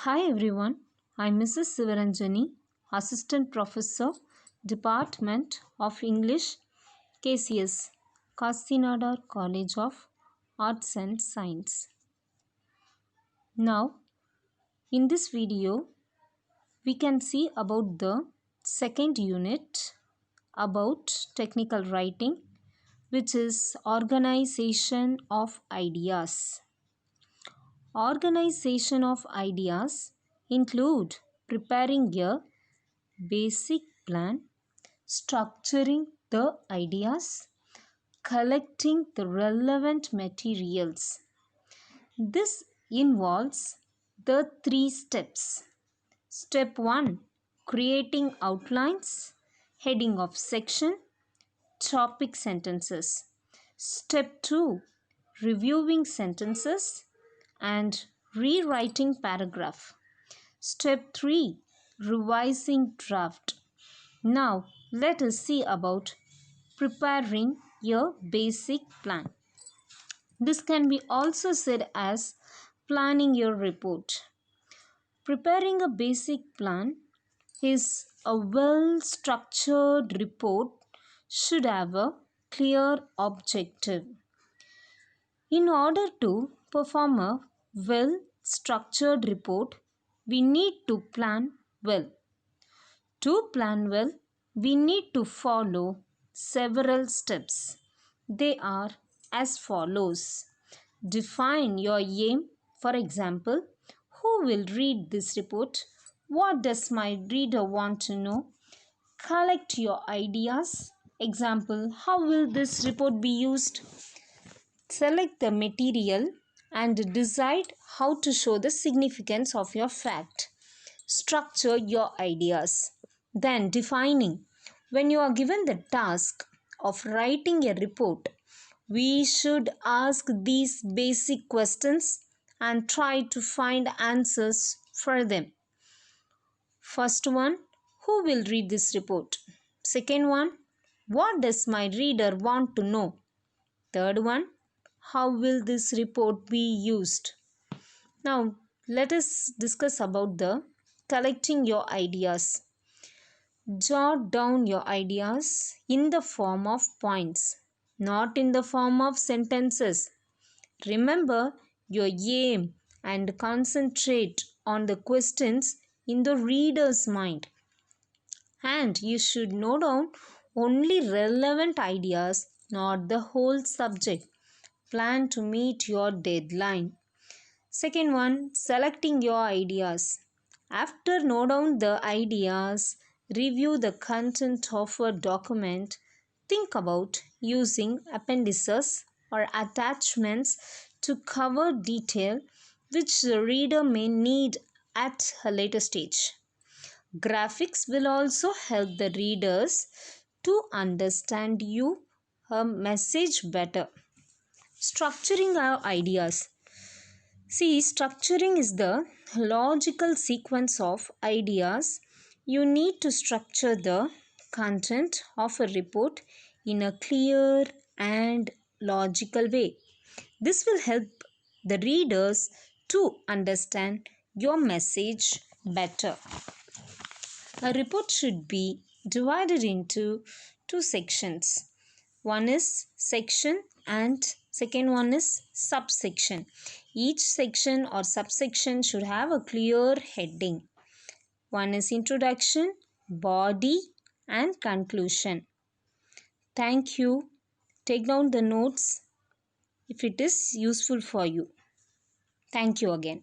Hi everyone, I'm Mrs. Sivaranjani, Assistant Professor, Department of English, KCS, Kasinadar College of Arts and Science. Now, in this video, we can see about the second unit about technical writing, which is organization of ideas. Organization of ideas include preparing a basic plan, structuring the ideas, collecting the relevant materials. This involves the three steps. Step 1, creating outlines, heading of section, topic sentences. Step 2, reviewing sentences and rewriting paragraph. Step 3, revising draft. Now, let us see about preparing your basic plan. This can be also said as planning your report. Preparing a basic plan is a well-structured report should have a clear objective. In order to perform a well-structured report, we need to plan well. To plan well, we need to follow several steps. They are as follows. Define your aim. For example, who will read this report? What does my reader want to know? Collect your ideas. Example, how will this report be used? Select the material and decide how to show the significance of your fact. Structure your ideas. Then defining. When you are given the task of writing a report, we should ask these basic questions and try to find answers for them. First one, who will read this report? Second one, what does my reader want to know? Third one, how will this report be used? Now, let us discuss about the collecting your ideas. Jot down your ideas in the form of points, not in the form of sentences. Remember your aim and concentrate on the questions in the reader's mind. And you should note down only relevant ideas, not the whole subject. Plan to meet your deadline. Second one, selecting your ideas. After note down the ideas, review the content of a document. Think about using appendices or attachments to cover detail which the reader may need at a later stage. Graphics will also help the readers to understand your message better. Structuring our ideas. See, structuring is the logical sequence of ideas. You need to structure the content of a report in a clear and logical way. This will help the readers to understand your message better. A report should be divided into two sections. One is section and second one is subsection. Each section or subsection should have a clear heading. One is introduction, body and conclusion. Thank you. Take down the notes if it is useful for you. Thank you again.